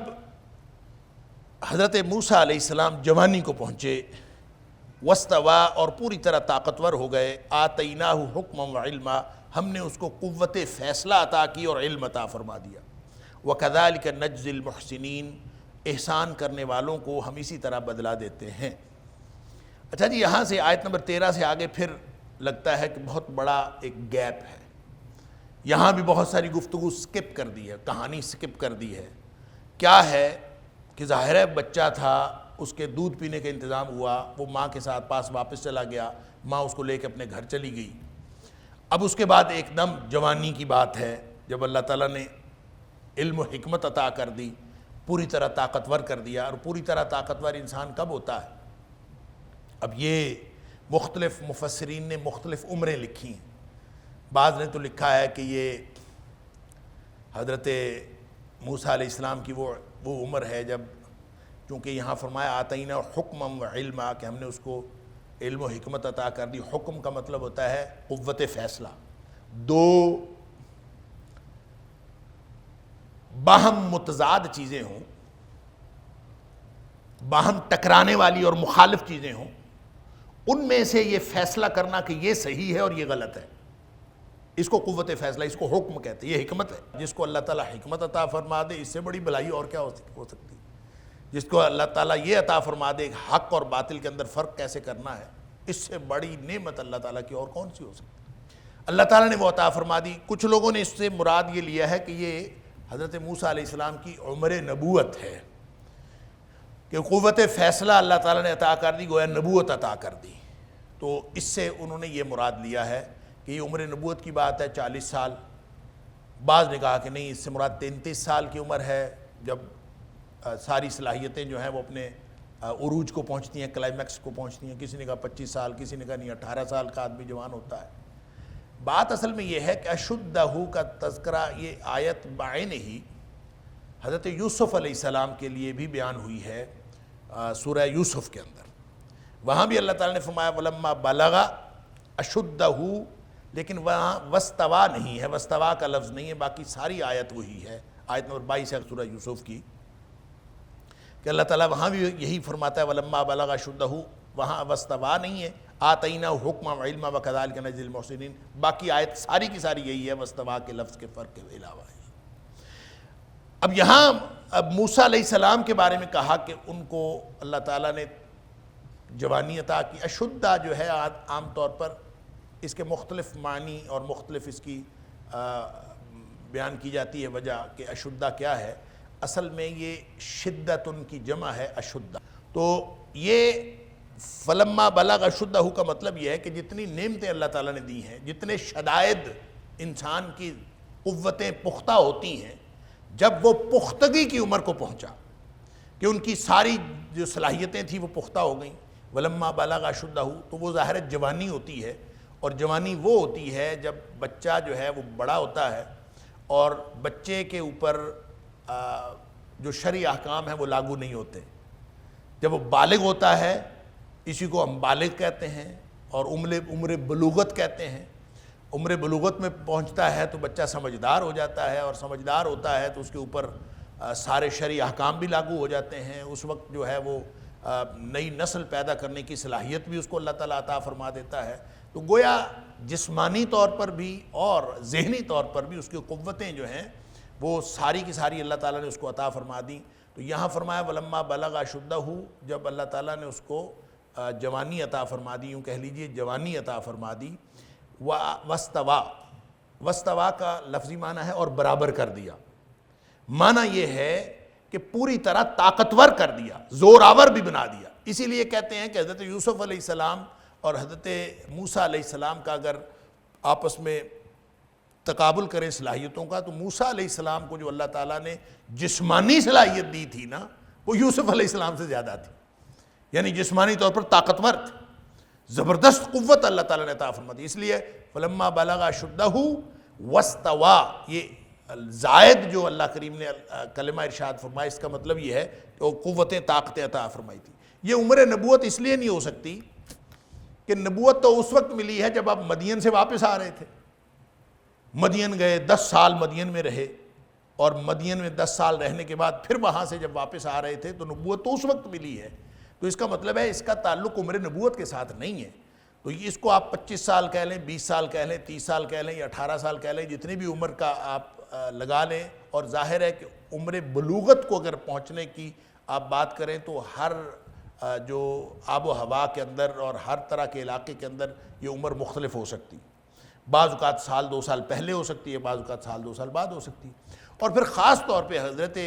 حضرت موسیٰ علیہ السلام جوانی کو پہنچے، واستوى اور پوری طرح طاقتور ہو گئے، آتیناہ حکما وعلما، ہم نے اس کو قوت فیصلہ عطا کی اور علم عطا فرما دیا۔ وَكَذَلِكَ نَجْزِي الْمُحْسِنِينَ، احسان کرنے والوں کو ہم اسی طرح بدلہ دیتے ہیں۔ اچھا جی، یہاں سے آیت نمبر 13 سے آگے پھر لگتا ہے کہ بہت بڑا ایک گیپ ہے، یہاں بھی بہت ساری گفتگو سکپ کر دی ہے، کہانی سکپ کر دی ہے۔ کیا ہے کہ ظاہر ہے بچہ تھا، اس کے دودھ پینے کا انتظام ہوا، وہ ماں کے ساتھ پاس واپس چلا گیا، ماں اس کو لے کے اپنے گھر چلی گئی۔ اب اس کے بعد ایک دم جوانی کی بات ہے، جب اللہ تعالیٰ نے علم و حکمت عطا کر دی، پوری طرح طاقتور کر دیا، اور پوری طرح طاقتور انسان کب ہوتا ہے؟ اب یہ مختلف مفسرین نے مختلف عمریں لکھی ہیں۔ بعض نے تو لکھا ہے کہ یہ حضرت موسیٰ علیہ السلام کی وہ عمر ہے جب، چونکہ یہاں فرمایا آتینا حکما و علما، کہ ہم نے اس کو علم و حکمت عطا کر دی۔ حکم کا مطلب ہوتا ہے قوت فیصلہ، دو باہم متضاد چیزیں ہوں، باہم ٹکرانے والی اور مخالف چیزیں ہوں، ان میں سے یہ فیصلہ کرنا کہ یہ صحیح ہے اور یہ غلط ہے، اس کو قوت فیصلہ، اس کو حکم کہتے ہیں، یہ حکمت ہے۔ جس کو اللہ تعالیٰ حکمت عطا فرما دے، اس سے بڑی بھلائی اور کیا ہو سکتی؟ جس کو اللہ تعالیٰ یہ عطا فرما دے حق اور باطل کے اندر فرق کیسے کرنا ہے، اس سے بڑی نعمت اللہ تعالیٰ کی اور کون سی ہو سکتی؟ اللہ تعالیٰ نے وہ عطا فرما دی۔ کچھ لوگوں نے اس سے مراد یہ لیا ہے کہ یہ حضرت موسیٰ علیہ السلام کی عمر نبوت ہے، کہ قوت فیصلہ اللہ تعالیٰ نے عطا کر دی، گویا نبوت عطا کر دی، تو اس سے انہوں نے یہ مراد لیا ہے کہ یہ عمر نبوت کی بات ہے، 40 سال۔ بعض نے کہا کہ نہیں، اس سے مراد 33 سال کی عمر ہے، جب ساری صلاحیتیں جو ہیں وہ اپنے عروج کو پہنچتی ہیں، کلائمیکس کو پہنچتی ہیں۔ کسی نے کہا 25 سال، کسی نے کہا نہیں 18 سال کا آدمی جوان ہوتا ہے۔ بات اصل میں یہ ہے کہ اشدہ کا تذکرہ، یہ آیت بعین ہی حضرت یوسف علیہ السلام کے لیے بھی بیان ہوئی ہے سورہ یوسف کے اندر۔ وہاں بھی اللہ تعالیٰ نے فرمایا ولما بلغ اشدہ، لیکن وہاں وستوا نہیں ہے، وستوا کا لفظ نہیں ہے، باقی ساری آیت وہی ہے۔ آیت نمبر 22 ہے سورہ یوسف کی، کہ اللہ تعالیٰ وہاں بھی یہی فرماتا ہے ولما بلغ اشدہ، وہاں وستوا نہیں ہے، آتینا حکما وعلما وکذالک نجزی المحسنین، باقی آیت ساری کی ساری یہی ہے، وستوا کے لفظ کے فرق کے علاوہ ہے۔ اب یہاں موسیٰ علیہ السلام کے بارے میں کہا کہ ان کو اللہ تعالیٰ نے جوانی عطا کی۔ اشدہ جو ہے عام طور پر اس کے مختلف معنی اور مختلف اس کی بیان کی جاتی ہے وجہ کہ اشدہ کیا ہے۔ اصل میں یہ شدت ان کی جمع ہے اشدہ، تو یہ فلما بلغ اشدہ کا مطلب یہ ہے کہ جتنی نعمتیں اللہ تعالیٰ نے دی ہیں، جتنے شدائد انسان کی قوتیں پختہ ہوتی ہیں، جب وہ پختگی کی عمر کو پہنچا کہ ان کی ساری جو صلاحیتیں تھیں وہ پختہ ہو گئیں، ولما بلغ اشدہ، تو وہ ظاہر جوانی ہوتی ہے، اور جوانی وہ ہوتی ہے جب بچہ جو ہے وہ بڑا ہوتا ہے اور بچے کے اوپر جو شرعی احکام ہیں وہ لاگو نہیں ہوتے۔ جب وہ بالغ ہوتا ہے، اسی کو ہم بالغ کہتے ہیں اور عمر بلوغت کہتے ہیں۔ عمر بلوغت میں پہنچتا ہے تو بچہ سمجھدار ہو جاتا ہے، اور سمجھدار ہوتا ہے تو اس کے اوپر سارے شرعی احکام بھی لاگو ہو جاتے ہیں۔ اس وقت جو ہے وہ نئی نسل پیدا کرنے کی صلاحیت بھی اس کو اللہ تعالیٰ عطا فرما دیتا ہے۔ تو گویا جسمانی طور پر بھی اور ذہنی طور پر بھی اس کی قوتیں جو ہیں وہ ساری کی ساری اللہ تعالیٰ نے اس کو عطا فرما دی. تو یہاں فرمایا وَلَمَّا بَلَغَ أَشُدَّهُ، جب اللہ تعالیٰ نے اس کو جوانی عطا فرما دی، یوں کہہ لیجئے جوانی عطا فرما دی. وَاسْتَوَا کا لفظی معنی ہے اور برابر کر دیا. معنی یہ ہے کہ پوری طرح طاقتور کر دیا، زور آور بھی بنا دیا. اسی لیے کہتے ہیں کہ حضرت یوسف علیہ السلام اور حضرت موسیٰ علیہ السلام کا اگر آپس میں تقابل کریں صلاحیتوں کا، تو موسیٰ علیہ السلام کو جو اللہ تعالیٰ نے جسمانی صلاحیت دی تھی نا، وہ یوسف علیہ السلام سے زیادہ تھی. یعنی جسمانی طور پر طاقتور تھے، زبردست قوت اللہ تعالیٰ نے عطا فرما دی. اس لیے فلما بلغ اشدہ واستوى، یہ زائد جو اللہ کریم نے کلمہ ارشاد فرمایا، اس کا مطلب یہ ہے کہ وہ قوتیں طاقتیں عطا فرمائی تھی. یہ عمر نبوت اس لیے نہیں ہو سکتی کہ نبوت تو اس وقت ملی ہے جب آپ مدین سے واپس آ رہے تھے. مدین گئے، 10 سال مدین میں رہے، اور مدین میں 10 سال رہنے کے بعد پھر وہاں سے جب واپس آ رہے تھے تو نبوت تو اس وقت ملی ہے. تو اس کا مطلب ہے اس کا تعلق عمر نبوت کے ساتھ نہیں ہے. تو اس کو آپ 25 سال کہہ لیں، 20 سال کہہ لیں، 30 سال کہہ لیں یا 18 سال کہہ لیں، جتنی بھی عمر کا آپ لگا لیں. اور ظاہر ہے کہ عمر بلوغت کو اگر پہنچنے کی آپ بات کریں تو ہر جو آب و ہوا کے اندر اور ہر طرح کے علاقے کے اندر یہ عمر مختلف ہو سکتی. بعض اوقات سال 2 سال پہلے ہو سکتی ہے، بعض اوقات سال 2 سال بعد ہو سکتی ہے. اور پھر خاص طور پہ حضرت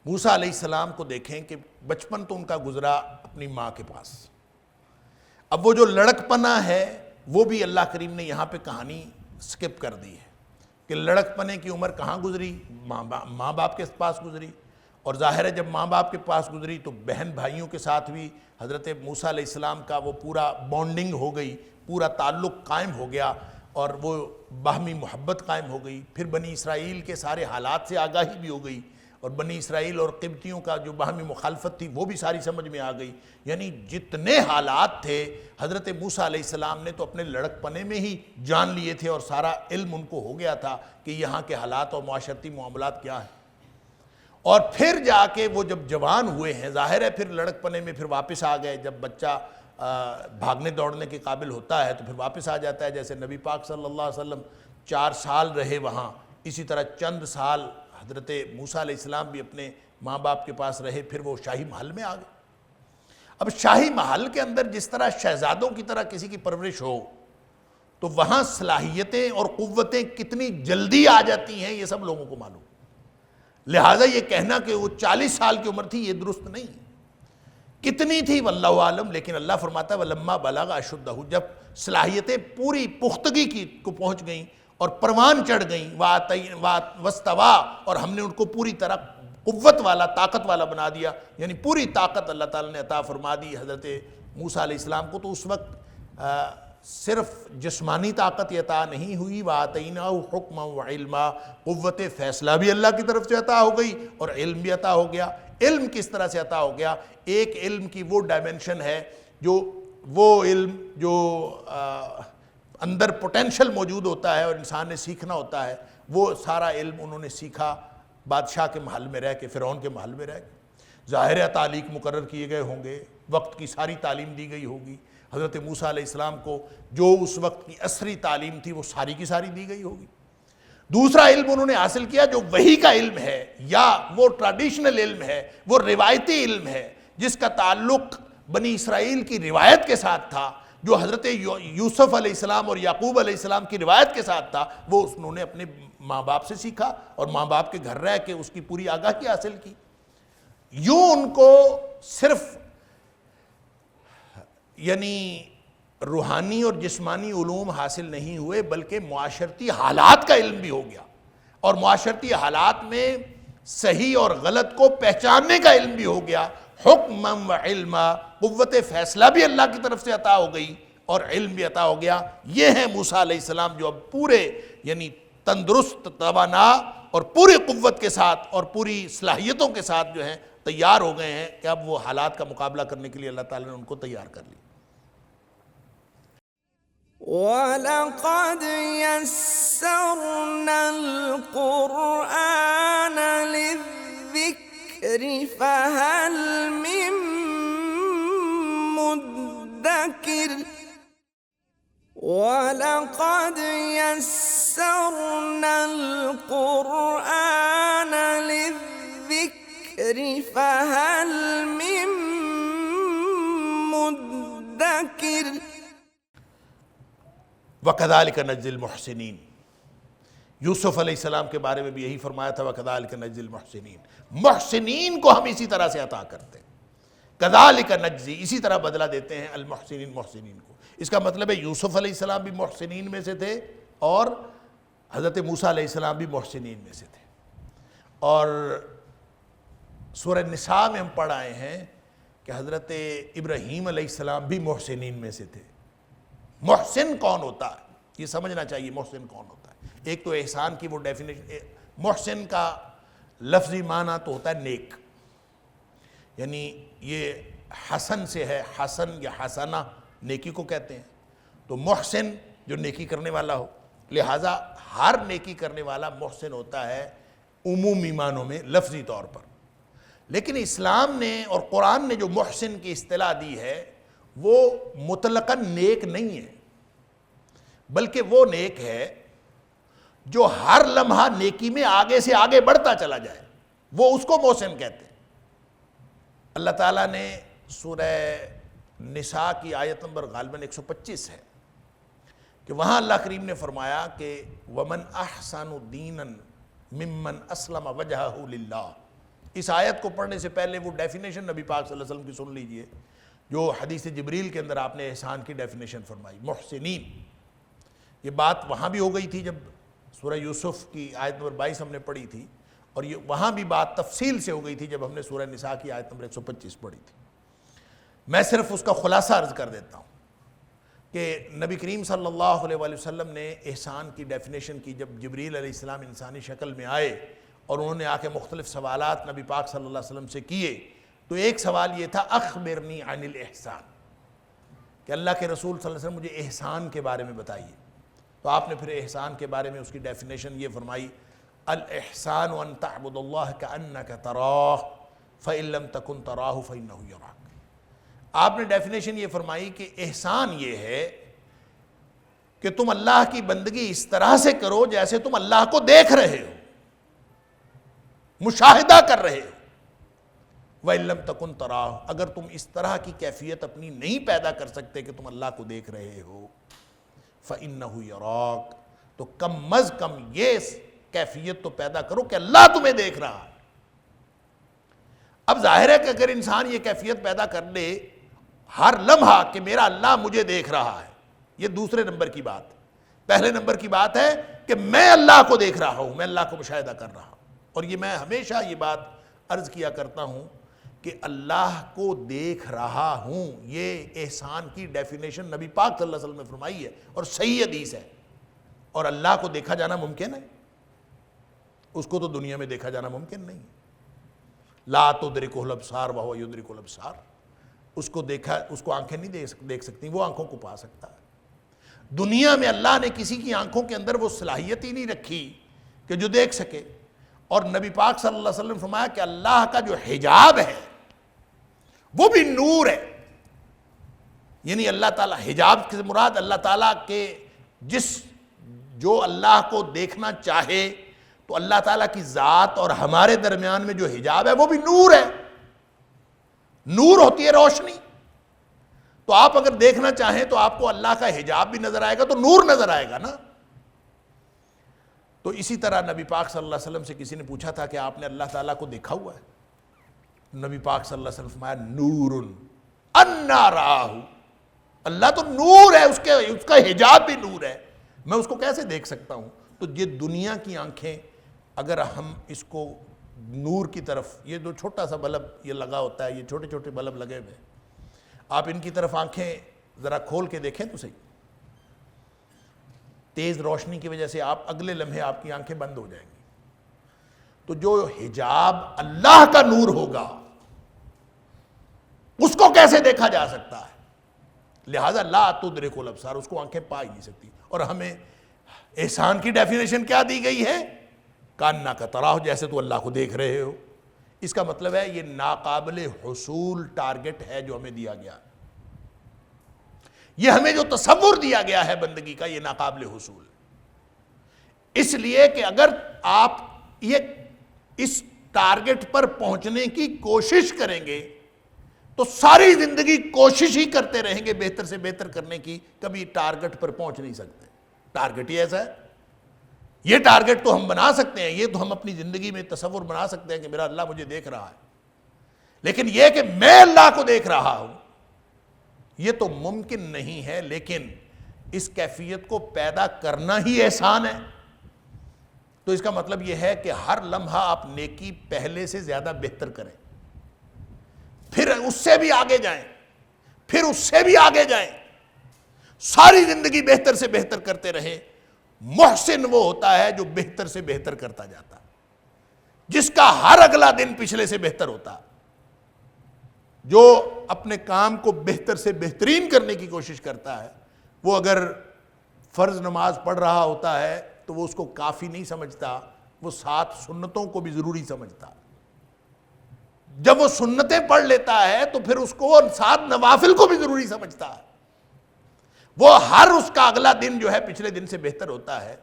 موسیٰ علیہ السلام کو دیکھیں کہ بچپن تو ان کا گزرا اپنی ماں کے پاس. اب وہ جو لڑک پنا ہے وہ بھی اللہ کریم نے یہاں پہ کہانی سکپ کر دی ہے کہ لڑک پنے کی عمر کہاں گزری؟ ماں باپ کے پاس گزری. اور ظاہر ہے جب ماں باپ کے پاس گزری تو بہن بھائیوں کے ساتھ بھی حضرت موسیٰ علیہ السلام کا وہ پورا بانڈنگ ہو گئی، پورا تعلق قائم ہو گیا اور وہ باہمی محبت قائم ہو گئی. پھر بنی اسرائیل کے سارے حالات سے آگاہی بھی ہو گئی، اور بنی اسرائیل اور قبطیوں کا جو باہمی مخالفت تھی وہ بھی ساری سمجھ میں آ گئی. یعنی جتنے حالات تھے حضرت موسیٰ علیہ السلام نے تو اپنے لڑک پنے میں ہی جان لیے تھے، اور سارا علم ان کو ہو گیا تھا کہ یہاں کے حالات اور معاشرتی معاملات کیا ہیں. اور پھر جا کے وہ جب جوان ہوئے ہیں، ظاہر ہے پھر لڑک پنے میں پھر واپس آ گئے. جب بچہ بھاگنے دوڑنے کے قابل ہوتا ہے تو پھر واپس آ جاتا ہے. جیسے نبی پاک صلی اللہ علیہ وسلم 4 سال رہے وہاں، اسی طرح چند سال حضرت موسیٰ علیہ السلام بھی اپنے ماں باپ کے پاس رہے. پھر وہ شاہی محل میں آ گئے. اب شاہی محل کے اندر جس طرح شہزادوں کی طرح کسی کی پرورش ہو تو وہاں صلاحیتیں اور قوتیں کتنی جلدی آ جاتی ہیں یہ سب لوگوں کو معلوم. لہٰذا یہ کہنا کہ وہ 40 سال کی عمر تھی یہ درست نہیں. کتنی تھی واللہ عالم، لیکن اللہ فرماتا ہے وَلَمَّا بَلَغَ أَشُدَّهُ، جب صلاحیتیں پوری پختگی کی کو پہنچ گئیں اور پروان چڑھ گئیں، وَاسْتَوَا، اور ہم نے ان کو پوری طرح قوت والا طاقت والا بنا دیا. یعنی پوری طاقت اللہ تعالیٰ نے عطا فرما دی حضرت موسیٰ علیہ السلام کو. تو اس وقت صرف جسمانی طاقت عطا نہیں ہوئی، وَآتَيْنَاهُ حُكْمًا وَعِلْمًا، قوت فیصلہ بھی اللہ کی طرف سے عطا ہو گئی اور علم بھی عطا ہو گیا. علم کس طرح سے عطا ہو گیا؟ ایک علم کی وہ ڈائمنشن ہے جو وہ علم جو اندر پوٹینشل موجود ہوتا ہے اور انسان نے سیکھنا ہوتا ہے، وہ سارا علم انہوں نے سیکھا بادشاہ کے محل میں رہ کے، فرعون کے محل میں رہ کے. ظاہر ہے تعلیق مقرر کیے گئے ہوں گے، وقت کی ساری تعلیم دی گئی ہوگی. حضرت موسیٰ علیہ السلام کو جو اس وقت کی عصری تعلیم تھی وہ ساری کی ساری دی گئی ہوگی. دوسرا علم انہوں نے حاصل کیا جو وحی کا علم ہے، یا وہ ٹریڈیشنل علم ہے، وہ روایتی علم ہے جس کا تعلق بنی اسرائیل کی روایت کے ساتھ تھا، جو حضرت یوسف علیہ السلام اور یعقوب علیہ السلام کی روایت کے ساتھ تھا. وہ انہوں نے اپنے ماں باپ سے سیکھا اور ماں باپ کے گھر رہ کے اس کی پوری آگاہی حاصل کی. یوں ان کو صرف یعنی روحانی اور جسمانی علوم حاصل نہیں ہوئے بلکہ معاشرتی حالات کا علم بھی ہو گیا، اور معاشرتی حالات میں صحیح اور غلط کو پہچاننے کا علم بھی ہو گیا. حکما و علما، قوت فیصلہ بھی اللہ کی طرف سے عطا ہو گئی اور علم بھی عطا ہو گیا. یہ ہیں موسیٰ علیہ السلام جو اب پورے یعنی تندرست، توانا اور پوری قوت کے ساتھ اور پوری صلاحیتوں کے ساتھ جو ہیں تیار ہو گئے ہیں کہ اب وہ حالات کا مقابلہ کرنے کے لیے اللہ تعالیٰ نے ان کو تیار کر لیا. وَلَقَدْ يَسَّرْنَا الْقُرْآنَ لِلذِّكْرِ فَهَلْ مِن مُّدَّكِرٍ وَلَقَدْ يَسَّرْنَا يسرنا القرآن للذكر فهل من مدكر وَكَذَلِكَ نَجْزِي الْمُحْسِنِينَ، یوسف علیہ السلام کے بارے میں بھی یہی فرمایا تھا وَكَذَلِكَ نَجْزِي الْمُحْسِنِينَ، محسنین کو ہم اسی طرح سے عطا کرتے ہیں، كَذَلِكَ نَجْزِي، اسی طرح بدلہ دیتے ہیں المحسنین، محسنین کو۔ اس کا مطلب ہے یوسف علیہ السلام بھی محسنین میں سے تھے اور حضرت موسیٰ علیہ السلام بھی محسنین میں سے تھے۔ اور سورہ نساء میں ہم پڑھ آئے ہیں کہ حضرت ابراہیم علیہ السلام بھی محسنین میں سے تھے۔ محسن کون ہوتا ہے یہ سمجھنا چاہیے، محسن کون ہوتا ہے۔ ایک تو احسان کی وہ ڈیفینیشن، محسن کا لفظی معنی تو ہوتا ہے نیک، یعنی یہ حسن سے ہے، حسن یا حسنہ نیکی کو کہتے ہیں، تو محسن جو نیکی کرنے والا ہو، لہٰذا ہر نیکی کرنے والا محسن ہوتا ہے عمومی معنوں میں لفظی طور پر۔ لیکن اسلام نے اور قرآن نے جو محسن کی اصطلاح دی ہے وہ مطلقاً نیک نہیں ہے، بلکہ وہ نیک ہے جو ہر لمحہ نیکی میں آگے سے آگے بڑھتا چلا جائے، وہ اس کو محسن کہتے ہیں۔ اللہ تعالیٰ نے سورہ نساء کی آیت نمبر غالباً 125 ہے کہ وہاں اللہ کریم نے فرمایا کہ وَمَنْ أَحْسَنُ دِينًا مِمَّنْ أَسْلَمَ وَجْهَهُ لِلَّهِ۔ اس آیت کو پڑھنے سے پہلے وہ ڈیفینیشن نبی پاک صلی اللہ علیہ وسلم کی سن لیجئے جو حدیث جبریل کے اندر آپ نے احسان کی ڈیفینیشن فرمائی، محسنین۔ یہ بات وہاں بھی ہو گئی تھی جب سورہ یوسف کی آیت نمبر 22 ہم نے پڑھی تھی، اور یہ وہاں بھی بات تفصیل سے ہو گئی تھی جب ہم نے سورہ نساء کی آیت نمبر 125 پڑھی تھی۔ میں صرف اس کا خلاصہ عرض کر دیتا ہوں کہ نبی کریم صلی اللہ علیہ وآلہ وسلم نے احسان کی ڈیفینیشن کی جب جبریل علیہ السلام انسانی شکل میں آئے اور انہوں نے آ کے مختلف سوالات نبی پاک صلی اللہ علیہ وسلم سے کیے، تو ایک سوال یہ تھا اخبرنی عن الاحسان، کہ اللہ کے رسول صلی اللہ علیہ وسلم مجھے احسان کے بارے میں بتائیے۔ تو آپ نے پھر احسان کے بارے میں اس کی ڈیفینیشن یہ فرمائی الاحسان ان تعبد اللہ کأنک تراہ فإن لم تکن تراہ فإنہ یراک۔ آپ نے ڈیفینیشن یہ فرمائی کہ احسان یہ ہے کہ تم اللہ کی بندگی اس طرح سے کرو جیسے تم اللہ کو دیکھ رہے ہو، مشاہدہ کر رہے ہو۔ وَإِن لَمْ تَكُنْ تَرَاهُ، اگر تم اس طرح کی کیفیت اپنی نہیں پیدا کر سکتے کہ تم اللہ کو دیکھ رہے ہو، فَإِنَّهُ يَرَاكَ، تو کم از کم یہ کیفیت تو پیدا کرو کہ اللہ تمہیں دیکھ رہا ہے۔ اب ظاہر ہے کہ اگر انسان یہ کیفیت پیدا کر لے ہر لمحہ کہ میرا اللہ مجھے دیکھ رہا ہے، یہ دوسرے نمبر کی بات۔ پہلے نمبر کی بات ہے کہ میں اللہ کو دیکھ رہا ہوں، میں اللہ کو مشاہدہ کر رہا ہوں۔ اور یہ میں ہمیشہ یہ بات عرض کیا کرتا ہوں کہ اللہ کو دیکھ رہا ہوں، یہ احسان کی ڈیفینیشن نبی پاک صلی اللہ علیہ وسلم نے فرمائی ہے اور صحیح حدیث ہے۔ اور اللہ کو دیکھا جانا ممکن ہے؟ اس کو تو دنیا میں دیکھا جانا ممکن نہیں ہے۔ لا تدرکہ الابصار وہو یدرک الابصار، اس کو آنکھیں نہیں دیکھ سکتی، وہ آنکھوں کو پا سکتا ہے۔ دنیا میں اللہ نے کسی کی آنکھوں کے اندر وہ صلاحیت ہی نہیں رکھی کہ جو دیکھ سکے۔ اور نبی پاک صلی اللہ علیہ وسلم نے فرمایا کہ اللہ کا جو حجاب ہے وہ بھی نور ہے، یعنی اللہ تعالیٰ، حجاب سے مراد اللہ تعالیٰ کے جو اللہ کو دیکھنا چاہے تو اللہ تعالیٰ کی ذات اور ہمارے درمیان میں جو حجاب ہے وہ بھی نور ہے، نور ہوتی ہے روشنی۔ تو آپ اگر دیکھنا چاہیں تو آپ کو اللہ کا حجاب بھی نظر آئے گا تو نور نظر آئے گا نا۔ تو اسی طرح نبی پاک صلی اللہ علیہ وسلم سے کسی نے پوچھا تھا کہ آپ نے اللہ تعالیٰ کو دیکھا ہوا ہے؟ نبی پاک صلی اللہ علیہ وسلم فرمایا نور انا راہ، اللہ تو نور ہے، اس کا حجاب بھی نور ہے، میں اس کو کیسے دیکھ سکتا ہوں؟ تو یہ دنیا کی آنکھیں اگر ہم اس کو نور کی طرف، یہ جو چھوٹا سا بلب یہ لگا ہوتا ہے، یہ چھوٹے چھوٹے بلب لگے ہوئے، آپ ان کی طرف آنکھیں ذرا کھول کے دیکھیں تو صحیح، تیز روشنی کی وجہ سے آپ اگلے لمحے آپ کی آنکھیں بند ہو جائیں گی۔ تو جو حجاب اللہ کا نور ہوگا اس کو کیسے دیکھا جا سکتا ہے؟ لہذا لا تدرک الابصار، اس کو آنکھیں پا ہی نہیں سکتی۔ اور ہمیں احسان کی ڈیفینیشن کیا دی گئی ہے؟ کانک تراہ، جیسے تو اللہ کو دیکھ رہے ہو۔ اس کا مطلب ہے یہ ناقابل حصول ٹارگٹ ہے جو ہمیں دیا گیا، یہ ہمیں جو تصور دیا گیا ہے بندگی کا، یہ ناقابل حصول۔ اس لیے کہ اگر آپ اس ٹارگٹ پر پہنچنے کی کوشش کریں گے تو ساری زندگی کوشش ہی کرتے رہیں گے بہتر سے بہتر کرنے کی، کبھی ٹارگٹ پر پہنچ نہیں سکتے۔ ٹارگٹ ہی ایسا ہے، یہ ٹارگٹ تو ہم بنا سکتے ہیں، یہ تو ہم اپنی زندگی میں تصور بنا سکتے ہیں کہ میرا اللہ مجھے دیکھ رہا ہے، لیکن یہ کہ میں اللہ کو دیکھ رہا ہوں یہ تو ممکن نہیں ہے۔ لیکن اس کیفیت کو پیدا کرنا ہی احسان ہے، تو اس کا مطلب یہ ہے کہ ہر لمحہ آپ نیکی پہلے سے زیادہ بہتر کریں، پھر اس سے بھی آگے جائیں، پھر اس سے بھی آگے جائیں، ساری زندگی بہتر سے بہتر کرتے رہیں۔ محسن وہ ہوتا ہے جو بہتر سے بہتر کرتا جاتا ہے، جس کا ہر اگلا دن پچھلے سے بہتر ہوتا ہے، جو اپنے کام کو بہتر سے بہترین کرنے کی کوشش کرتا ہے۔ وہ اگر فرض نماز پڑھ رہا ہوتا ہے تو وہ اس کو کافی نہیں سمجھتا، وہ 7 سنتوں کو بھی ضروری سمجھتا۔ جب وہ سنتیں پڑھ لیتا ہے تو پھر اس کو 7 نوافل کو بھی ضروری سمجھتا ہے۔ وہ ہر اس کا اگلا دن جو ہے پچھلے دن سے بہتر ہوتا ہے۔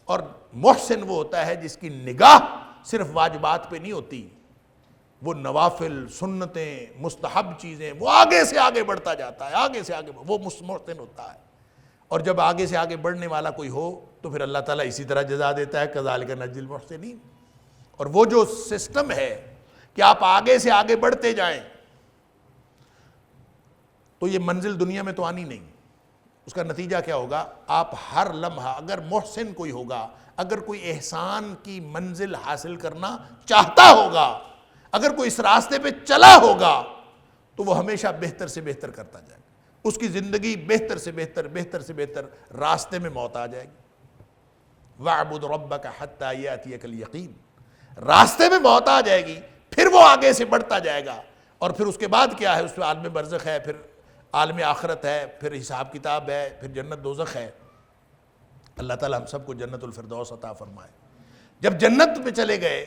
اور محسن وہ ہوتا ہے جس کی نگاہ صرف واجبات پہ نہیں ہوتی، وہ نوافل، سنتیں، مستحب چیزیں، وہ آگے سے آگے بڑھتا جاتا ہے، آگے سے آگے، وہ محسن ہوتا ہے۔ اور جب آگے سے آگے بڑھنے والا کوئی ہو تو پھر اللہ تعالیٰ اسی طرح جزا دیتا ہے، کذالک نجزی المحسنین۔ اور وہ جو سسٹم ہے کہ آپ آگے سے آگے بڑھتے جائیں تو یہ منزل دنیا میں تو آنی نہیں۔ اس کا نتیجہ کیا ہوگا؟ آپ ہر لمحہ، اگر محسن کوئی ہوگا، اگر کوئی احسان کی منزل حاصل کرنا چاہتا ہوگا، اگر کوئی اس راستے پہ چلا ہوگا تو وہ ہمیشہ بہتر سے بہتر کرتا جائے گا۔ اس کی زندگی بہتر سے بہتر، بہتر سے بہتر راستے میں موت آ جائے گی۔ وَاعْبُدْ رَبَّكَ حَتَّى يَأْتِيَكَ الْيَقِينُ، راستے میں موت آ جائے گی، پھر وہ آگے سے بڑھتا جائے گا۔ اور پھر اس کے بعد کیا ہے؟ اس میں عالم برزخ ہے، پھر عالم آخرت ہے، پھر حساب کتاب ہے، پھر جنت دوزخ ہے۔ اللہ تعالیٰ ہم سب کو جنت الفردوس عطا فرمائے۔ جب جنت میں چلے گئے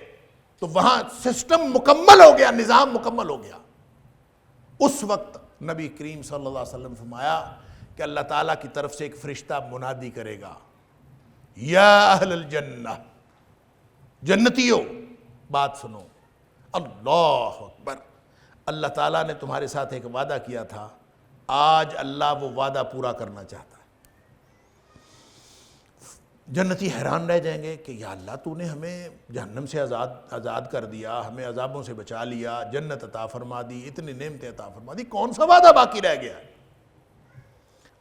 تو وہاں سسٹم مکمل ہو گیا، نظام مکمل ہو گیا۔ اس وقت نبی کریم صلی اللہ علیہ وسلم فرمایا کہ اللہ تعالیٰ کی طرف سے ایک فرشتہ منادی کرے گا، یا اہل الجنہ، جنتیو بات سنو، اللہ اکبر، اللہ تعالیٰ نے تمہارے ساتھ ایک وعدہ کیا تھا، آج اللہ وہ وعدہ پورا کرنا چاہتا ہے۔ جنتی حیران رہ جائیں گے کہ یا اللہ تو نے ہمیں جہنم سے آزاد کر دیا، ہمیں عذابوں سے بچا لیا، جنت عطا فرما دی، اتنی نعمتیں عطا فرما دی، کون سا وعدہ باقی رہ گیا؟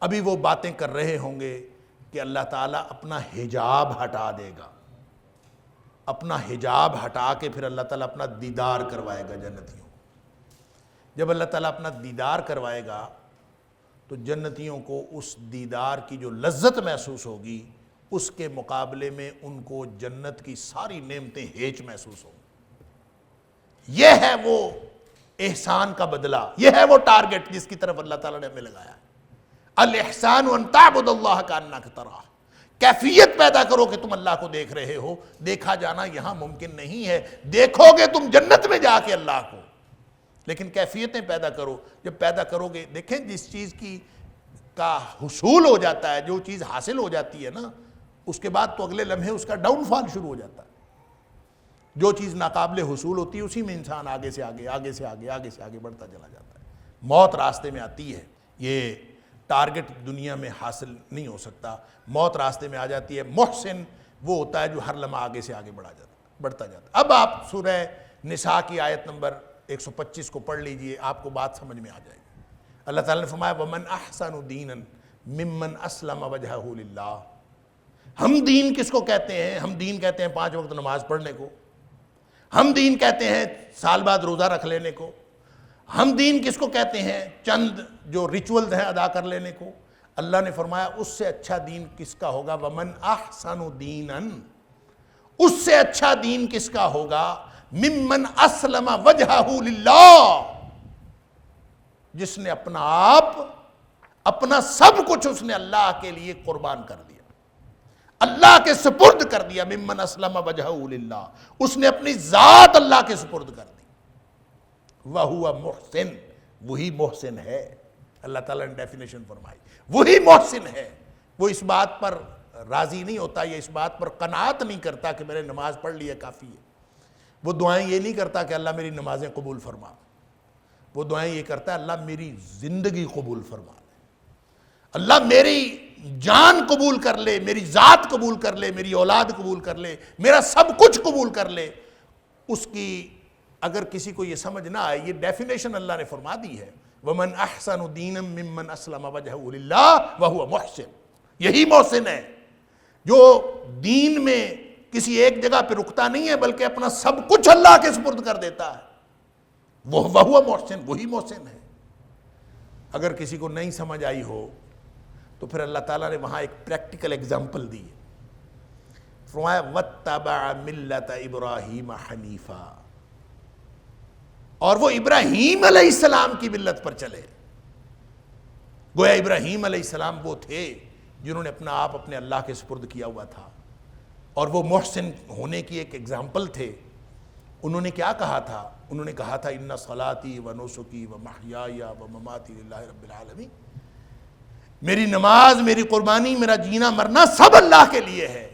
ابھی وہ باتیں کر رہے ہوں گے کہ اللہ تعالیٰ اپنا حجاب ہٹا دے گا، اپنا حجاب ہٹا کے پھر اللہ تعالیٰ اپنا دیدار کروائے گا جنتیوں۔ جب اللہ تعالیٰ اپنا دیدار کروائے گا تو جنتیوں کو اس دیدار کی جو لذت محسوس ہوگی اس کے مقابلے میں ان کو جنت کی ساری نعمتیں ہیچ محسوس ہوں۔ یہ ہے وہ احسان کا بدلہ، یہ ہے وہ ٹارگٹ جس کی طرف اللہ تعالیٰ نے ہمیں لگایا ہے۔ الاحسان ان تعبد اللہ کانک تراہ، کیفیت پیدا کرو کہ تم اللہ کو دیکھ رہے ہو۔ دیکھا جانا یہاں ممکن نہیں ہے، دیکھو گے تم جنت میں جا کے اللہ کو، لیکن کیفیتیں پیدا کرو۔ جب پیدا کرو گے، دیکھیں جس چیز کا حصول ہو جاتا ہے، جو چیز حاصل ہو جاتی ہے نا، اس کے بعد تو اگلے لمحے اس کا ڈاؤن فال شروع ہو جاتا ہے۔ جو چیز ناقابل حصول ہوتی ہے اسی میں انسان آگے سے آگے، آگے سے آگے، آگے سے آگے بڑھتا چلا جاتا ہے۔ موت راستے میں آتی ہے، یہ ٹارگٹ دنیا میں حاصل نہیں ہو سکتا، موت راستے میں آ جاتی ہے۔ محسن وہ ہوتا ہے جو ہر لمحہ آگے سے آگے بڑھتا جاتا ہے۔ اب آپ سورہ نساء کی آیت نمبر 125 کو پڑھ لیجئے، آپ کو بات سمجھ میں آ جائے گی۔ اللہ تعالیٰ نے فرمایا وَمَنْ أَحْسَنُ دِينًا مِمَّنْ أَسْلَمَ وَجْهَهُ لِلَّهِ۔ ہم دین کس کو کہتے ہیں؟ ہم دین کہتے ہیں 5 وقت نماز پڑھنے کو، ہم دین کہتے ہیں سال بعد روزہ رکھ لینے کو، ہم دین کس کو کہتے ہیں؟ چند جو ریچولز ہیں ادا کر لینے کو۔ اللہ نے فرمایا اس سے اچھا دین کس کا ہوگا؟ وَمَنْ أَحْسَنُ دِينًا، اس سے اچھا دین کس کا ہوگا؟ مِمَّنْ أَسْلَمَ وَجْهَهُ لِلَّهِ، جس نے اپنا آپ، اپنا سب کچھ اس نے اللہ کے لیے قربان کر دیا، اللہ کے سپرد کر دیا۔ ممن اسلم وجہہ للہ، اس نے اپنی ذات اللہ کے سپرد کر دی۔ وہو محسن، وہی محسن ہے۔ اللہ تعالیٰ نے ڈیفینیشن فرمائی، وہی محسن ہے۔ وہ اس بات پر راضی نہیں ہوتا، یہ اس بات پر قناعت نہیں کرتا کہ میں نے نماز پڑھ لی ہے کافی ہے، وہ دعائیں یہ نہیں کرتا کہ اللہ میری نمازیں قبول فرما، وہ دعائیں یہ کرتا ہے اللہ میری زندگی قبول فرما، اللہ میری جان قبول کر لے، میری ذات قبول کر لے، میری اولاد قبول کر لے، میرا سب کچھ قبول کر لے۔ اس کی اگر کسی کو یہ سمجھ نہ آئے، یہ ڈیفینیشن اللہ نے فرما دی ہے، وَمَنْ أَحْسَنُ دِينًا مِّمَّنْ أَسْلَمَ وَجْهَهُ لِلَّهِ وَهُوَ مُحْسِنٌ، یہی محسن ہے جو دین میں کسی ایک جگہ پہ رکتا نہیں ہے بلکہ اپنا سب کچھ اللہ کے سپرد کر دیتا ہے، وَهُوَ مُحْسِن، وہی محسن ہے۔ اگر کسی کو نہیں سمجھ آئی ہو تو پھر اللہ تعالیٰ نے وہاں ایک پریکٹیکل ایگزامپل دی، فرمایا وَاتَّبَعَ مِلَّةَ إِبْرَاهِيمَ حَنِيفًا، اور وہ ابراہیم علیہ السلام کی ملت پر چلے۔ گویا ابراہیم علیہ السلام وہ تھے جنہوں نے اپنا آپ اپنے اللہ کے سپرد کیا ہوا تھا، اور وہ محسن ہونے کی ایک ایگزامپل تھے۔ انہوں نے کیا کہا تھا؟ انہوں نے کہا تھا ان صلاتی و نسکی و محیای و مماتی للہ رب العالمین، میری نماز، میری قربانی، میرا جینا مرنا سب اللہ کے لیے ہے۔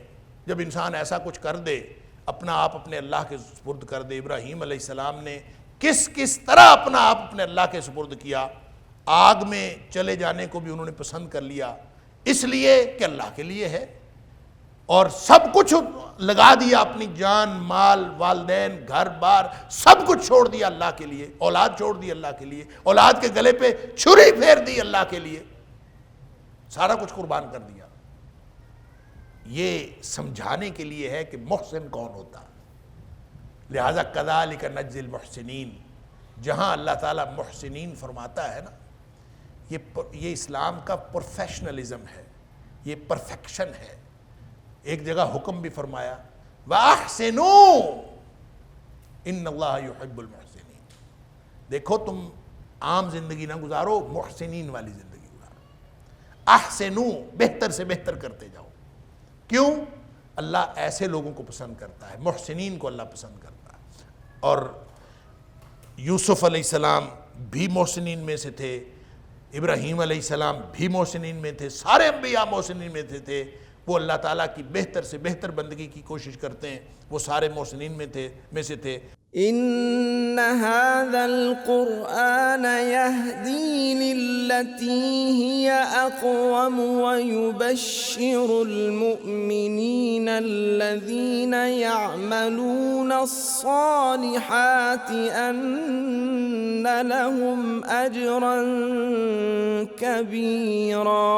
جب انسان ایسا کچھ کر دے، اپنا آپ اپنے اللہ کے سپرد کر دے، ابراہیم علیہ السلام نے کس طرح اپنا آپ اپنے اللہ کے سپرد کیا، آگ میں چلے جانے کو بھی انہوں نے پسند کر لیا، اس لیے کہ اللہ کے لیے ہے، اور سب کچھ لگا دیا، اپنی جان، مال، والدین، گھر بار سب کچھ چھوڑ دیا اللہ کے لیے، اولاد چھوڑ دی اللہ کے لیے، اولاد کے گلے پہ چھری پھیر دی اللہ کے لیے، سارا کچھ قربان کر دیا۔ یہ سمجھانے کے لیے ہے کہ محسن کون ہوتا ہے۔ لہذا کذالک نجزی المحسنین، جہاں اللہ تعالیٰ محسنین فرماتا ہے نا، یہ اسلام کا پروفیشنلزم ہے، یہ پرفیکشن ہے۔ ایک جگہ حکم بھی فرمایا وَأَحْسِنُوا إِنَّ اللَّهَ يُحِبُّ الْمُحْسِنِينَ، دیکھو تم عام زندگی نہ گزارو، محسنین والی زندگی گزارو۔ احسنوا، بہتر سے بہتر کرتے جاؤ۔ کیوں؟ اللہ ایسے لوگوں کو پسند کرتا ہے، محسنین کو اللہ پسند کرتا ہے۔ اور یوسف علیہ السلام بھی محسنین میں سے تھے، ابراہیم علیہ السلام بھی محسنین میں تھے، سارے انبیاء محسنین میں تھے۔ وہ اللہ تعالیٰ کی بہتر سے بہتر بندگی کی کوشش کرتے ہیں، وہ سارے محسنین میں سے تھے۔ إن هذا القرآن يهدي للتي هي أقوم ويبشر المؤمنين الذين يعملون الصالحات أن لهم أجرا كبيرا۔